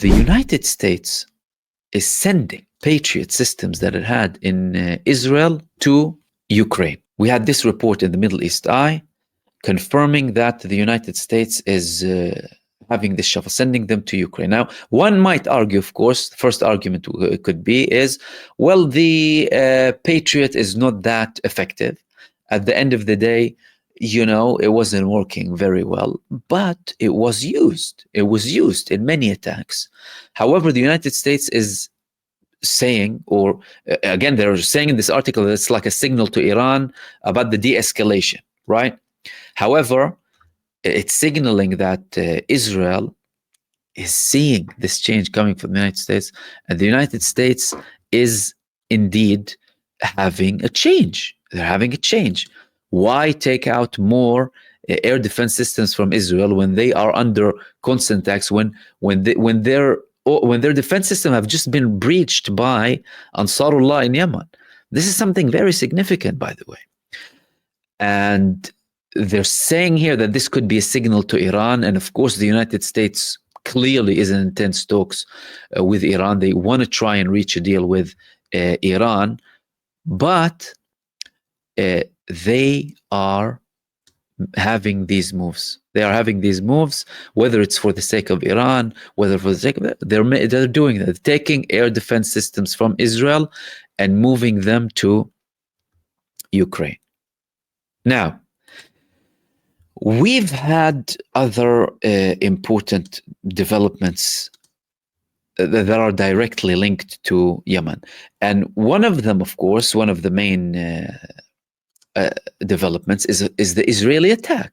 The United States is sending Patriot systems that it had in Israel to Ukraine. We had this report in the Middle East Eye confirming that the United States is having this shuffle, sending them to Ukraine. Now, one might argue, of course, the first argument could be is, well, the Patriot is not that effective. At the end of the day, you know, it wasn't working very well, but it was used. It was used in many attacks. However, the United States is saying, or again, they're saying in this article that it's like a signal to Iran about the de-escalation, right? However, it's signaling that Israel is seeing this change coming from the United States, and the United States is indeed having a change. They're having a change. Why take out more air defense systems from Israel when they are under constant attacks, when their defense system have just been breached by Ansarullah in Yemen? This is something very significant, by the way. And they're saying here that this could be a signal to Iran. And of course, the United States clearly is in intense talks with Iran. They want to try and reach a deal with Iran, but they are having these moves. They are having these moves, whether it's for the sake of Iran, whether for the sake of they're doing that, they're taking air defense systems from Israel and moving them to Ukraine. Now, we've had other important developments that are directly linked to Yemen. And one of them, of course, one of the main developments is the Israeli attack.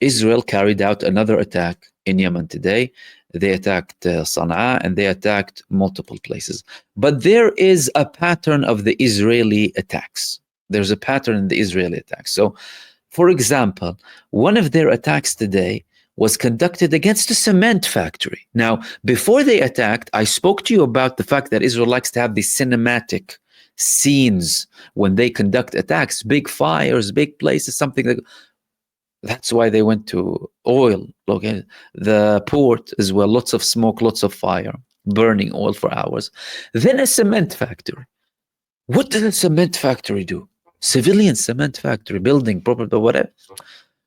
Israel carried out another attack in Yemen today. They attacked Sana'a, and they attacked multiple places. But there is a pattern of the Israeli attacks. There's a pattern in the Israeli attacks. So, for example, one of their attacks today was conducted against a cement factory. Now, before they attacked, I spoke to you about the fact that Israel likes to have these cinematic scenes when they conduct attacks, big fires, big places, something like that's why they went to oil, okay, the port as well, lots of smoke, lots of fire, burning oil for hours. Then a cement factory. What does a cement factory do? Civilian cement factory, building, property, whatever.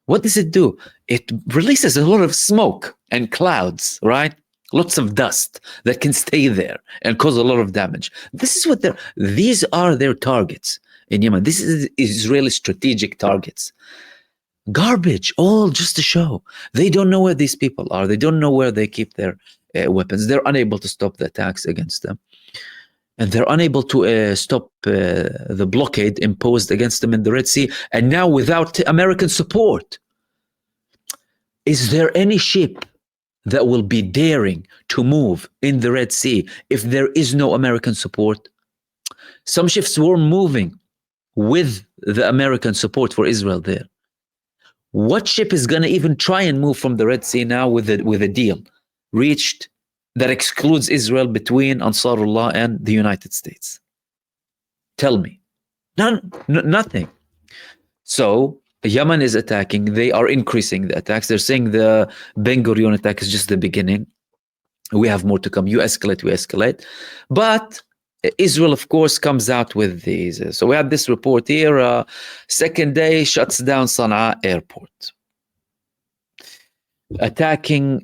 What does it do? It releases a lot of smoke and clouds, right? Lots of dust that can stay there and cause a lot of damage. This is what these are their targets in Yemen. This is Israeli strategic targets. Garbage, all just to show. They don't know where these people are. They don't know where they keep their weapons. They're unable to stop the attacks against them. And they're unable to stop the blockade imposed against them in the Red Sea. And now without American support. Is there any ship that will be daring to move in the Red Sea if there is no American support? Some ships were moving with the American support for Israel there. What ship is going to even try and move from the Red Sea now with a deal reached that excludes Israel between Ansarullah and the United States? Tell me. Nothing. So Yemen is attacking. They are increasing the attacks. They're saying the Ben Gurion attack is just the beginning. We have more to come. You escalate, we escalate. But Israel, of course, comes out with these. So we have this report here. Second day, shuts down Sana'a airport. Attacking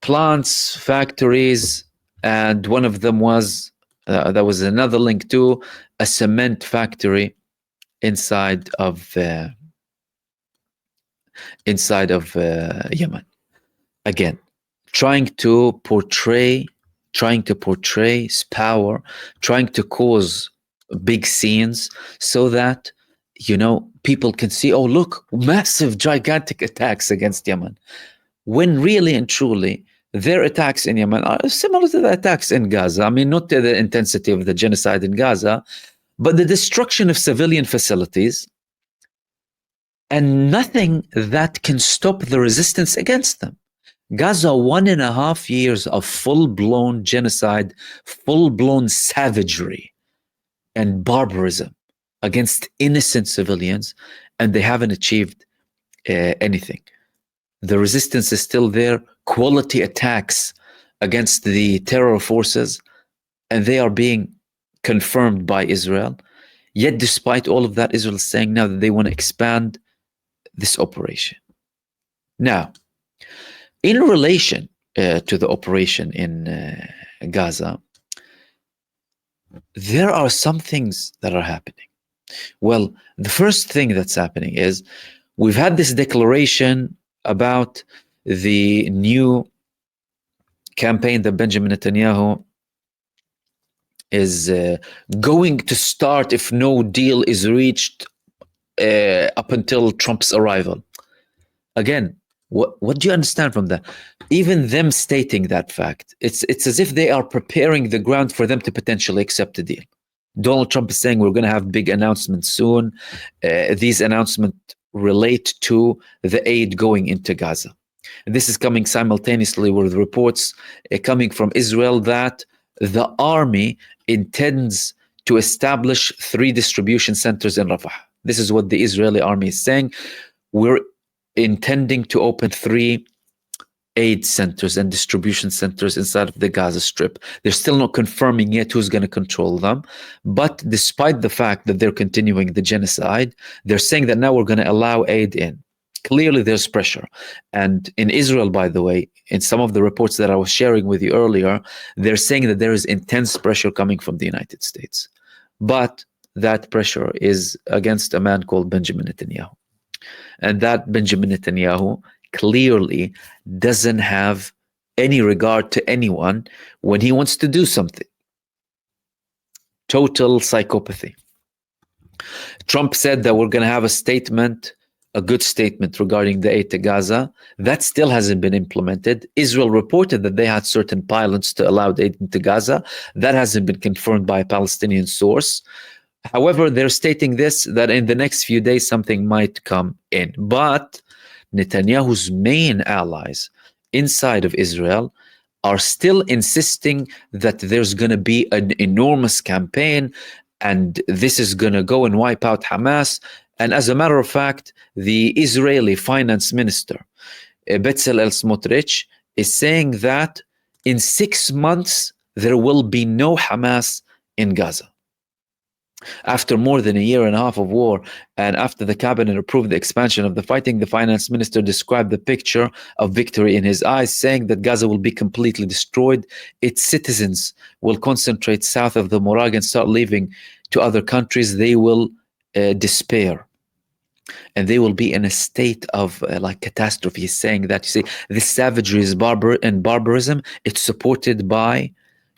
plants, factories, and one of them was, there was another link to a cement factory inside of Yemen. Again, trying to portray power, trying to cause big scenes so that, you know, people can see, oh, look, massive, gigantic attacks against Yemen. When really and truly, their attacks in Yemen are similar to the attacks in Gaza. I mean, not to the intensity of the genocide in Gaza, but the destruction of civilian facilities and nothing that can stop the resistance against them. Gaza, 1.5 years of full-blown genocide, full-blown savagery and barbarism against innocent civilians, and they haven't achieved anything. The resistance is still there. Quality attacks against the terror forces, and they are being confirmed by Israel. Yet, despite all of that, Israel is saying now that they want to expand this operation. Now, in relation to the operation in Gaza, there are some things that are happening. Well, the first thing that's happening is we've had this declaration about the new campaign that Benjamin Netanyahu is going to start if no deal is reached up until Trump's arrival. Again, what do you understand from that? Even them stating that fact, it's as if they are preparing the ground for them to potentially accept a deal. Donald Trump is saying we're going to have big announcements soon. These announcements relate to the aid going into Gaza. And this is coming simultaneously with reports coming from Israel that the army intends to establish 3 distribution centers in Rafah. This is what the Israeli army is saying. We're intending to open 3 aid centers and distribution centers inside of the Gaza Strip. They're still not confirming yet who's going to control them. But despite the fact that they're continuing the genocide, they're saying that now we're going to allow aid in. Clearly, there's pressure. And in Israel, by the way, in some of the reports that I was sharing with you earlier, they're saying that there is intense pressure coming from the United States. But that pressure is against a man called Benjamin Netanyahu. And that Benjamin Netanyahu clearly doesn't have any regard to anyone when he wants to do something. Total psychopathy. Trump said that we're going to have a good statement regarding the aid to Gaza. That still hasn't been implemented. Israel reported that they had certain pilots to allow aid into Gaza. That hasn't been confirmed by a Palestinian source. However, they're stating that in the next few days, something might come in. But Netanyahu's main allies inside of Israel are still insisting that there's going to be an enormous campaign and this is going to go and wipe out Hamas. And as a matter of fact, the Israeli finance minister, Bezalel Smotrich, is saying that in 6 months, there will be no Hamas in Gaza. After more than a year and a half of war, and after the cabinet approved the expansion of the fighting, the finance minister described the picture of victory in his eyes, saying that Gaza will be completely destroyed. Its citizens will concentrate south of the Morag and start leaving to other countries. They will despair. And they will be in a state of catastrophe. He's saying that, you see, this savagery is barbarism. It's supported by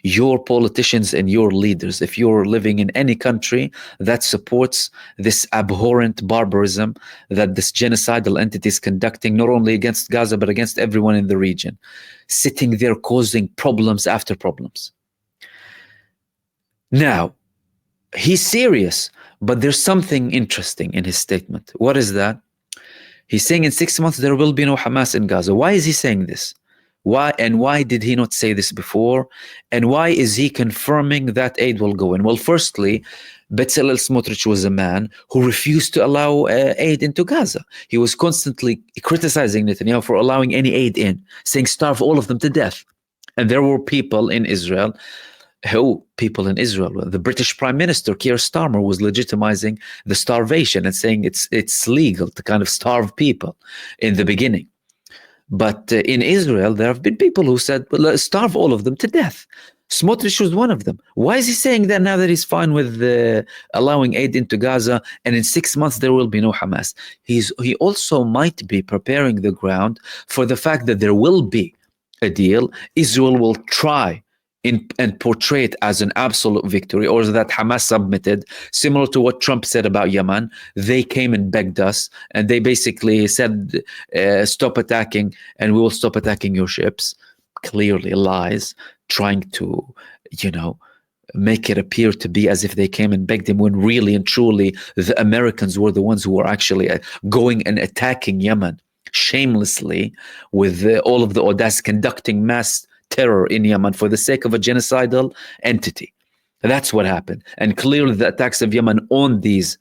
your politicians and your leaders. If you're living in any country that supports this abhorrent barbarism that this genocidal entity is conducting, not only against Gaza, but against everyone in the region, sitting there causing problems after problems. Now, he's serious, but there's something interesting in his statement. What is that? He's saying in 6 months there will be no Hamas in Gaza. Why is he saying this? Why did he not say this before? And why is he confirming that aid will go in? Well, firstly, Bezalel Smotrich was a man who refused to allow aid into Gaza. He was constantly criticizing Netanyahu for allowing any aid in, saying starve all of them to death. And there were people in Israel, the British Prime Minister Keir Starmer was legitimizing the starvation and saying it's legal to kind of starve people in the beginning. But in Israel, there have been people who said, well, starve all of them to death. Smotrich was one of them. Why is he saying that now that he's fine with allowing aid into Gaza and in 6 months there will be no Hamas? He also might be preparing the ground for the fact that there will be a deal. Israel will try and portray it as an absolute victory, or that Hamas submitted, similar to what Trump said about Yemen. They came and begged us, and they basically said, stop attacking, and we will stop attacking your ships. Clearly lies, trying to, make it appear to be as if they came and begged him, when really and truly the Americans were the ones who were actually going and attacking Yemen shamelessly with all of the audacity, conducting mass terror in Yemen for the sake of a genocidal entity. That's what happened. And clearly the attacks of Yemen on these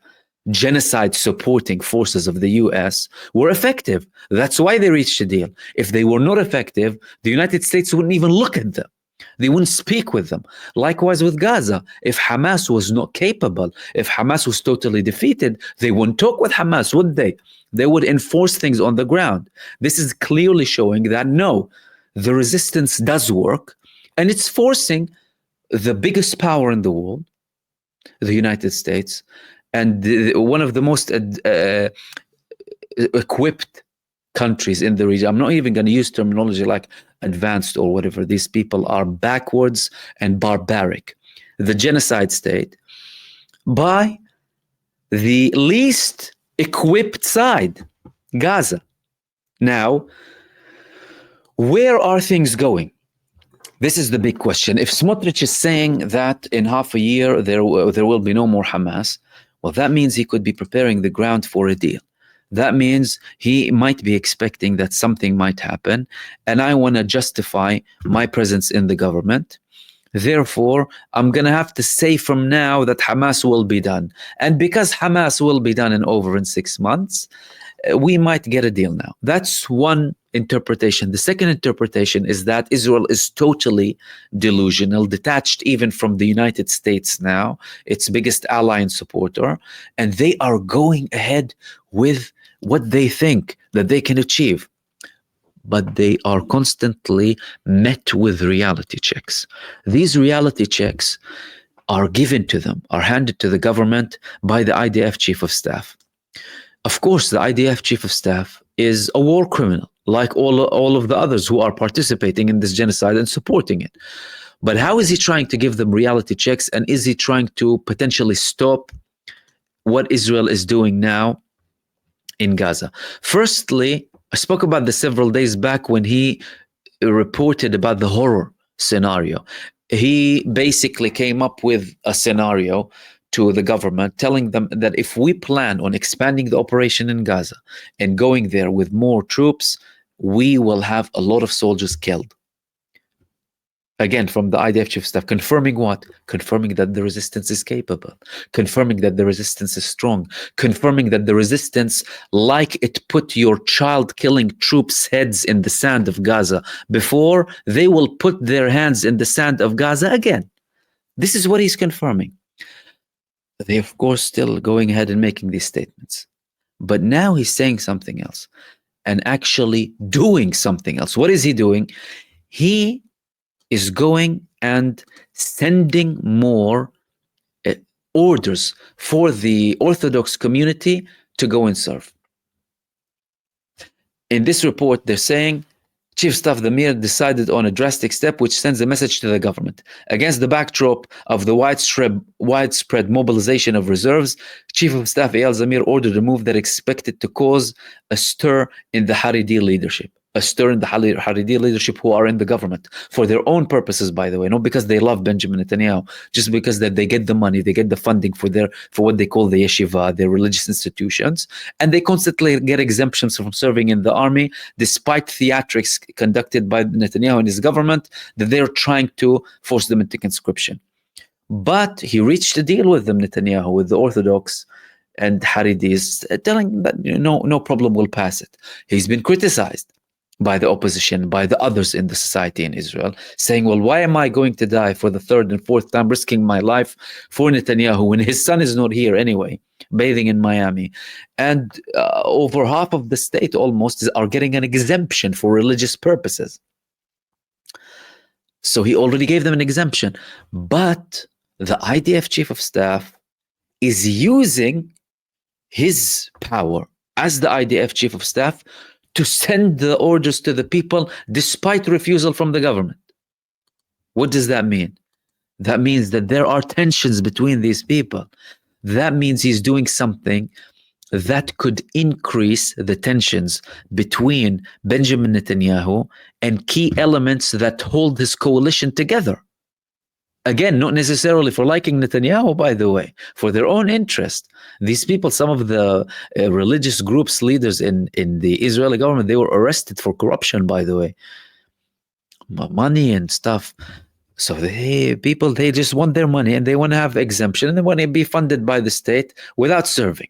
genocide supporting forces of the US were effective. That's why they reached a deal. If they were not effective, the United States wouldn't even look at them. They wouldn't speak with them. Likewise with Gaza. If Hamas was not capable, if Hamas was totally defeated, they wouldn't talk with Hamas, would they? They would enforce things on the ground. This is clearly showing that no, the resistance does work, and it's forcing the biggest power in the world, the United States, and one of the most equipped countries in the region. I'm not even going to use terminology like advanced or whatever. These people are backwards and barbaric. The genocide state by the least equipped side, Gaza. Now, where are things going? This is the big question. If Smotrich is saying that in half a year there will be no more Hamas, well, that means he could be preparing the ground for a deal. That means he might be expecting that something might happen, and I want to justify my presence in the government. Therefore, I'm going to have to say from now that Hamas will be done. And because Hamas will be done in 6 months, we might get a deal now. That's one interpretation. The second interpretation is that Israel is totally delusional, detached even from the United States now, its biggest ally and supporter, and they are going ahead with what they think that they can achieve. But they are constantly met with reality checks. These reality checks are given to them, are handed to the government by the IDF Chief of Staff. Of course, the IDF Chief of Staff is a war criminal, like all of the others who are participating in this genocide and supporting it. But how is he trying to give them reality checks, and is he trying to potentially stop what Israel is doing now in Gaza? Firstly, I spoke about this several days back when he reported about the horror scenario. He basically came up with a scenario to the government, telling them that if we plan on expanding the operation in Gaza and going there with more troops, we will have a lot of soldiers killed. Again, from the IDF Chief of Staff, confirming what? Confirming that the resistance is capable, confirming that the resistance is strong, confirming that the resistance, like it put your child-killing troops' heads in the sand of Gaza before, they will put their hands in the sand of Gaza again. This is what he's confirming. They, of course, still going ahead and making these statements. But now he's saying something else and actually doing something else. What is he doing? He is going and sending more orders for the Orthodox community to go and serve. In this report, they're saying, Chief of Staff Damir decided on a drastic step which sends a message to the government. Against the backdrop of the widespread mobilization of reserves, Chief of Staff Eyal Zamir ordered a move that expected to cause a stir in the Haredi leadership. A stir in the Haredi leadership who are in the government for their own purposes, by the way, not because they love Benjamin Netanyahu, just because that they get the money, they get the funding for what they call the yeshiva, their religious institutions, and they constantly get exemptions from serving in the army, despite theatrics conducted by Netanyahu and his government that they're trying to force them into conscription. But he reached a deal with them, Netanyahu, with the Orthodox and Haredis, telling that no problem will pass it. He's been criticized by the opposition, by the others in the society in Israel, saying, well, why am I going to die for the third and fourth time, risking my life for Netanyahu when his son is not here anyway, bathing in Miami? And over half of the state almost are getting an exemption for religious purposes. So he already gave them an exemption. But the IDF Chief of Staff is using his power as the IDF Chief of Staff to send the orders to the people despite refusal from the government. What does that mean? That means that there are tensions between these people. That means he's doing something that could increase the tensions between Benjamin Netanyahu and key elements that hold his coalition together. Again, not necessarily for liking Netanyahu, by the way, for their own interest. These people, some of the religious groups, leaders in the Israeli government, they were arrested for corruption, by the way. Money and stuff. So they just want their money and they want to have exemption and they want to be funded by the state without serving.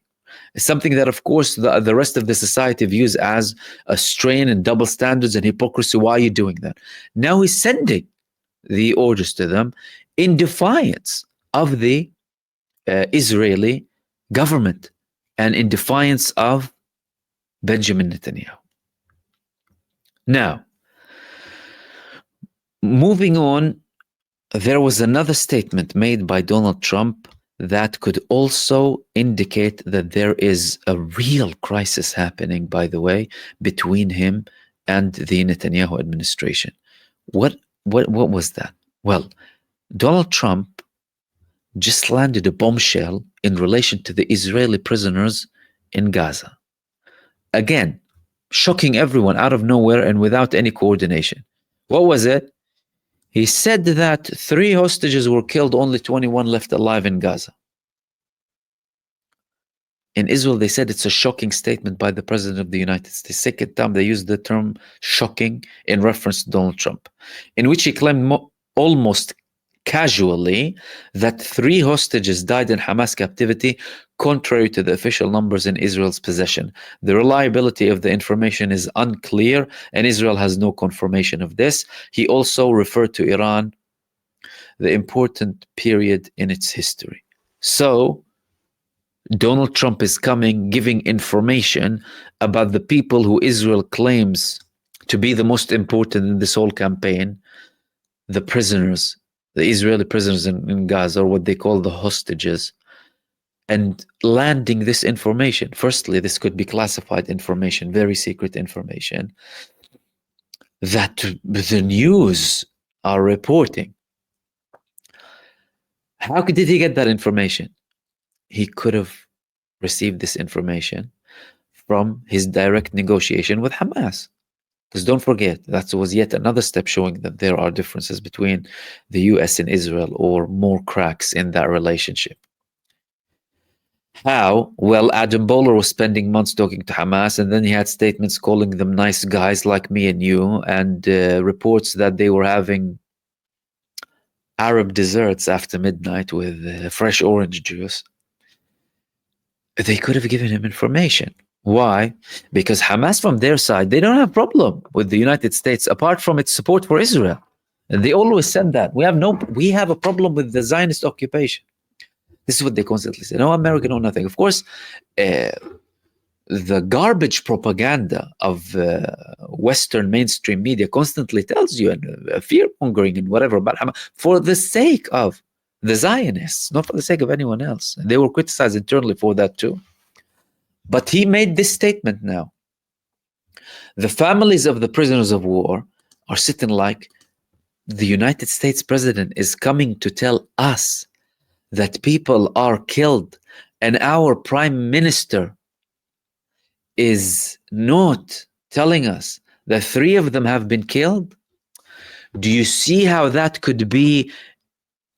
Something that, of course, the rest of the society views as a strain and double standards and hypocrisy. Why are you doing that? Now he's sending the orders to them in defiance of the Israeli government and in defiance of Benjamin Netanyahu. Now, moving on, there was another statement made by Donald Trump that could also indicate that there is a real crisis happening, by the way, between him and the Netanyahu administration. What was that? Well, Donald Trump just landed a bombshell in relation to the Israeli prisoners in Gaza. Again, shocking everyone out of nowhere and without any coordination. What was it? He said that 3 hostages were killed, only 21 left alive in Gaza. In Israel, they said it's a shocking statement by the President of the United States. Second time they used the term shocking in reference to Donald Trump, in which he claimed almost casually that 3 hostages died in Hamas captivity, contrary to the official numbers in Israel's possession. The reliability of the information is unclear, and Israel has no confirmation of this. He also referred to Iran, the important period in its history. So Donald Trump is coming, giving information about the people who Israel claims to be the most important in this whole campaign, the prisoners, the Israeli prisoners in Gaza, or what they call the hostages, and landing this information. Firstly, this could be classified information, very secret information, that the news are reporting. How did he get that information? He could have received this information from his direct negotiation with Hamas. Because don't forget, that was yet another step showing that there are differences between the US and Israel, or more cracks in that relationship. How? Well, Adam Bowler was spending months talking to Hamas, and then he had statements calling them nice guys like me and you, and reports that they were having Arab desserts after midnight with fresh orange juice. They could have given him information. Why? Because Hamas, from their side, they don't have problem with the United States apart from its support for Israel. And they always said that we have a problem with the Zionist occupation. This is what they constantly say. No American or nothing. Of course, the garbage propaganda of Western mainstream media constantly tells you, and fear mongering and whatever about Hamas, for the sake of the Zionists, not for the sake of anyone else. And they were criticized internally for that too. But he made this statement now. The families of the prisoners of war are sitting like, the United States president is coming to tell us that people are killed, and our prime minister is not telling us that 3 of them have been killed. Do you see how that could be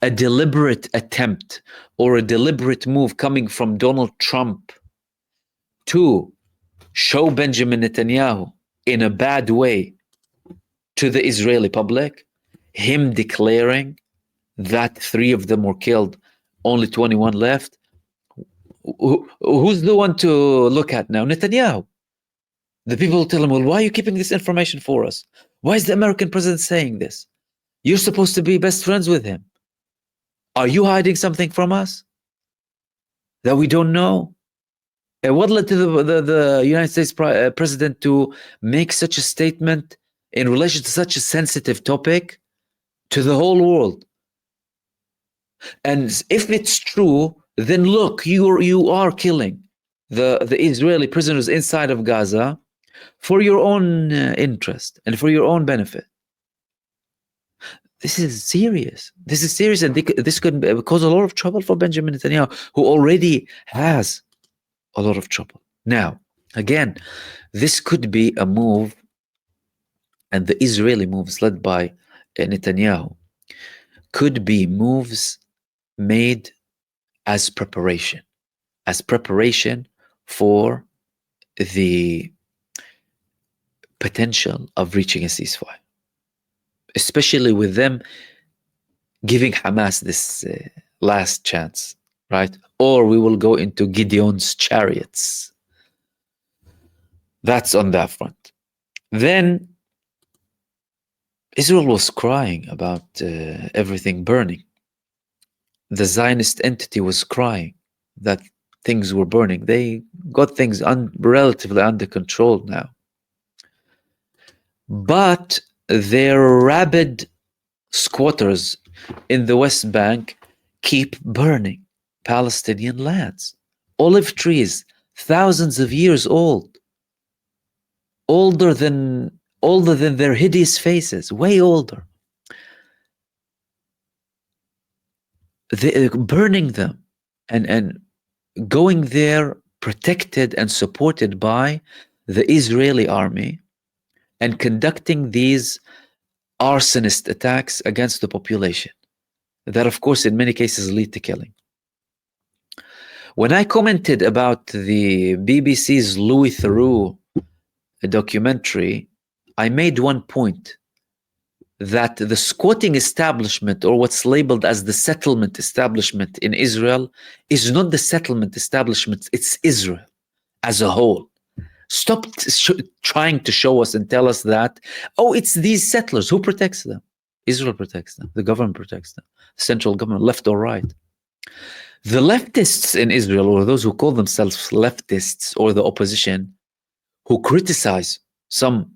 a deliberate attempt or a deliberate move coming from Donald Trump to show Benjamin Netanyahu in a bad way to the Israeli public? Him declaring that 3 of them were killed, only 21 left. Who's the one to look at now? Netanyahu. The people tell him, well, why are you keeping this information for us? Why is the American president saying this? You're supposed to be best friends with him. Are you hiding something from us that we don't know? And what led to the United States president to make such a statement in relation to such a sensitive topic to the whole world? And if it's true, then look, you are killing the Israeli prisoners inside of Gaza for your own interest and for your own benefit. This is serious. This is serious, and this could cause a lot of trouble for Benjamin Netanyahu, who already has a lot of trouble. Now, again, this could be a move, and the Israeli moves led by Netanyahu could be moves made as preparation for the potential of reaching a ceasefire, especially with them giving Hamas this last chance right? Or we will go into Gideon's chariots. That's on that front. Then Israel was crying about everything burning. The Zionist entity was crying that things were burning. They got things relatively under control now. But their rabid squatters in the West Bank keep burning Palestinian lands. Olive trees, thousands of years old, older than their hideous faces, way older. They burning them and going there protected and supported by the Israeli army and conducting these arsonist attacks against the population that, of course, in many cases lead to killing. When I commented about the BBC's Louis Theroux documentary, I made one point, that the squatting establishment, or what's labeled as the settlement establishment in Israel, is not the settlement establishment, it's Israel as a whole. Stop trying to show us and tell us that, oh, it's these settlers. Who protects them? Israel protects them. The government protects them. Central government, left or right. The leftists in Israel, or those who call themselves leftists, or the opposition, who criticize some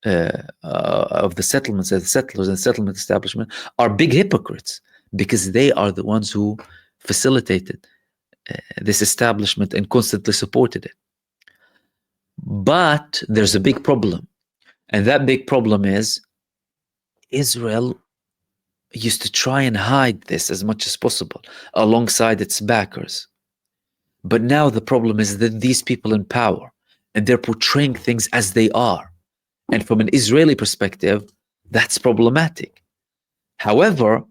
of the settlements and the settlers and settlement establishment, are big hypocrites, because they are the ones who facilitated this establishment and constantly supported it. But there's a big problem, and that big problem is Israel used to try and hide this as much as possible alongside its backers. But now the problem is that these people in power, and they're portraying things as they are. And from an Israeli perspective, that's problematic. However,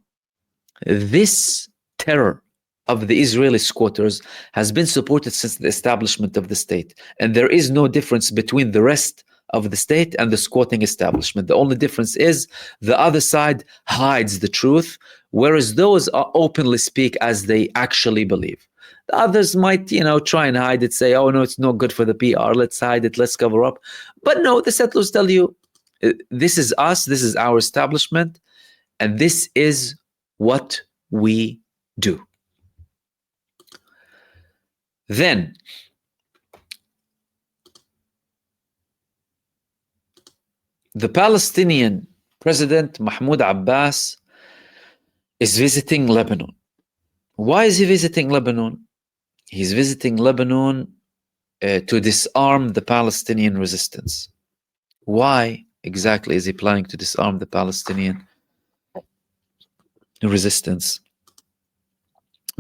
this terror of the Israeli squatters has been supported since the establishment of the state. And there is no difference between the rest of the state and the squatting establishment. The only difference is the other side hides the truth, whereas those openly speak as they actually believe. The others might, try and hide it, say, oh no, it's not good for the PR, let's hide it, let's cover up. But no, the settlers tell you, this is us, this is our establishment, and this is what we do. Then, the Palestinian President Mahmoud Abbas is visiting Lebanon. Why is he visiting Lebanon? He's visiting Lebanon to disarm the Palestinian resistance. Why exactly is he planning to disarm the Palestinian resistance?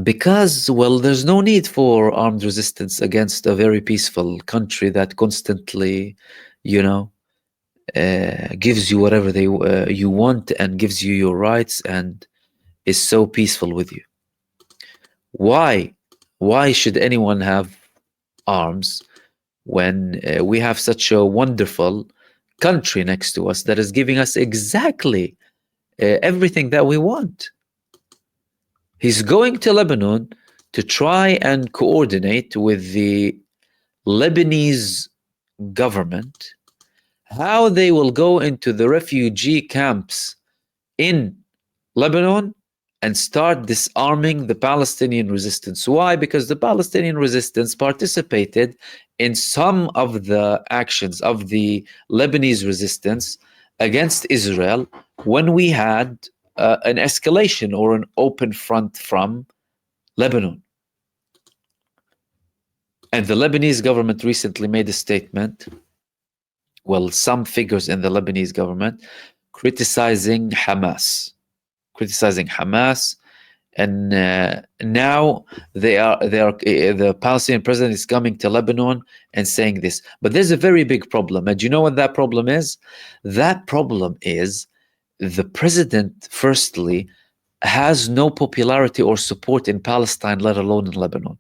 Because, well, there's no need for armed resistance against a very peaceful country that constantly, gives you whatever you want and gives you your rights and is so peaceful with you. Why should anyone have arms when we have such a wonderful country next to us that is giving us exactly everything that we want? He's going to Lebanon to try and coordinate with the Lebanese government how they will go into the refugee camps in Lebanon and start disarming the Palestinian resistance. Why? Because the Palestinian resistance participated in some of the actions of the Lebanese resistance against Israel when we had an escalation or an open front from Lebanon. And the Lebanese government recently made a statement, well, some figures in the Lebanese government criticizing Hamas, and now the Palestinian president is coming to Lebanon and saying this. But there's a very big problem, and you know what that problem is? That problem is the president, firstly, has no popularity or support in Palestine, let alone in Lebanon.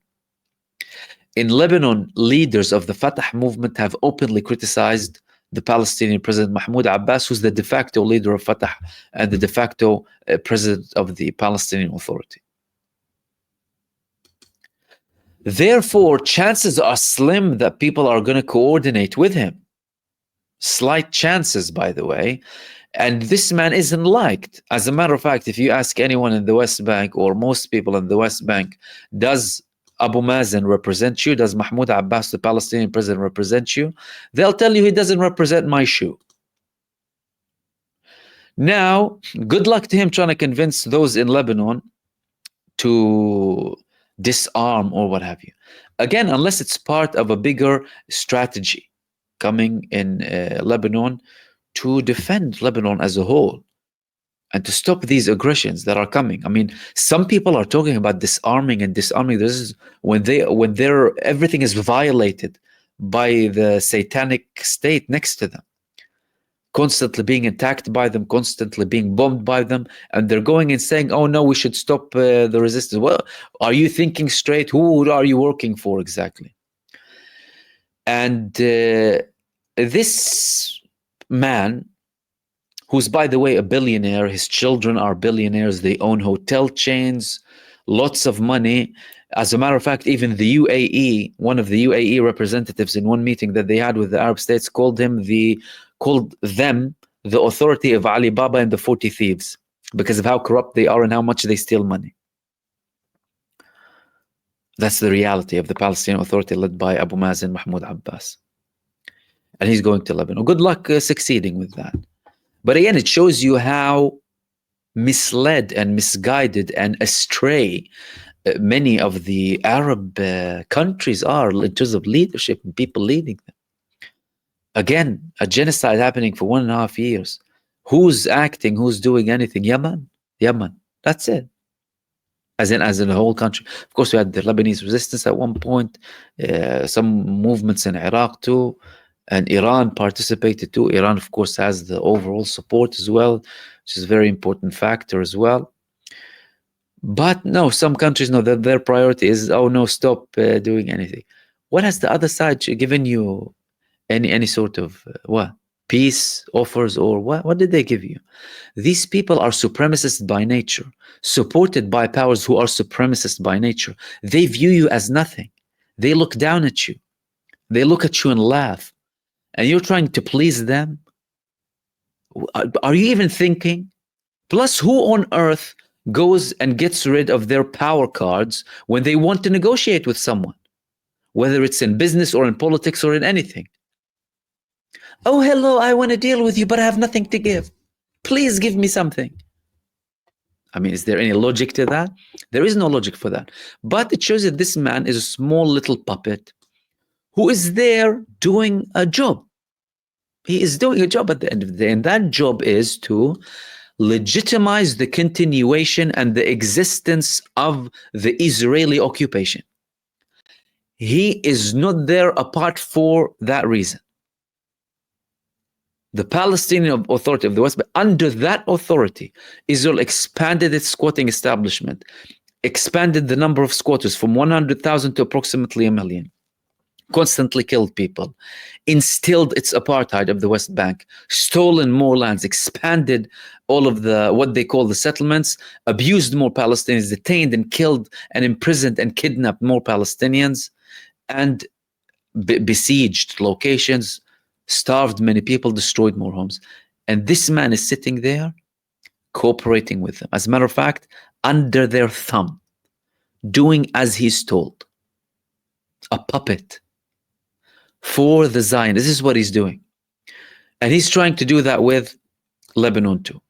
In Lebanon, leaders of the Fatah movement have openly criticized the Palestinian President Mahmoud Abbas, who's the de facto leader of Fatah and the de facto president of the Palestinian Authority. Therefore, chances are slim that people are going to coordinate with him. Slight chances, by the way. And this man isn't liked. As a matter of fact, if you ask anyone in the West Bank, or most people in the West Bank, does Abu Mazen represent you? Does Mahmoud Abbas, the Palestinian president, represent you? They'll tell you he doesn't represent my shoe. Now, good luck to him trying to convince those in Lebanon to disarm or what have you. Again, unless it's part of a bigger strategy coming in Lebanon to defend Lebanon as a whole and to stop these aggressions that are coming. I mean, some people are talking about disarming and disarming. This is when everything is violated by the satanic state next to them, constantly being attacked by them, constantly being bombed by them, and they're going and saying, oh no, we should stop the resistance. Well, are you thinking straight? Who are you working for exactly? And this man, who's, by the way, a billionaire, his children are billionaires, they own hotel chains, lots of money. As a matter of fact, even the UAE, one of the UAE representatives in one meeting that they had with the Arab states called them the authority of Alibaba and the 40 thieves, because of how corrupt they are and how much they steal money. That's the reality of the Palestinian Authority led by Abu Mazen Mahmoud Abbas. And he's going to Lebanon. Good luck succeeding with that. But again, it shows you how misled and misguided and astray many of the Arab countries are in terms of leadership and people leading them. Again, a genocide happening for 1.5 years. Who's acting? Who's doing anything? Yemen. That's it. As in the whole country. Of course, we had the Lebanese resistance at one point, some movements in Iraq too, and Iran participated too. Iran, of course, has the overall support as well, which is a very important factor as well. But no, some countries know that their priority is, oh no, stop doing anything. What has the other side given you? Any sort of what? Peace offers, or what? What did they give you? These people are supremacists by nature, supported by powers who are supremacists by nature. They view you as nothing. They look down at you. They look at you and laugh. And you're trying to please them? Are you even thinking? Plus, who on earth goes and gets rid of their power cards when they want to negotiate with someone? Whether it's in business or in politics or in anything. Oh, hello, I want to deal with you, but I have nothing to give. Please give me something. I mean, is there any logic to that? There is no logic for that. But it shows that this man is a small little puppet who is there doing a job. He is doing a job at the end of the day. And that job is to legitimize the continuation and the existence of the Israeli occupation. He is not there apart for that reason. The Palestinian Authority of the West, but under that authority, Israel expanded its squatting establishment, expanded the number of squatters from 100,000 to approximately 1 million, constantly killed people, instilled its apartheid of the West Bank, stolen more lands, expanded all of the what they call the settlements, abused more Palestinians, detained and killed and imprisoned and kidnapped more Palestinians, and besieged locations, starved many people, destroyed more homes. And this man is sitting there cooperating with them. As a matter of fact, under their thumb, doing as he's told. A puppet for the Zion. This is what he's doing. And he's trying to do that with Lebanon too.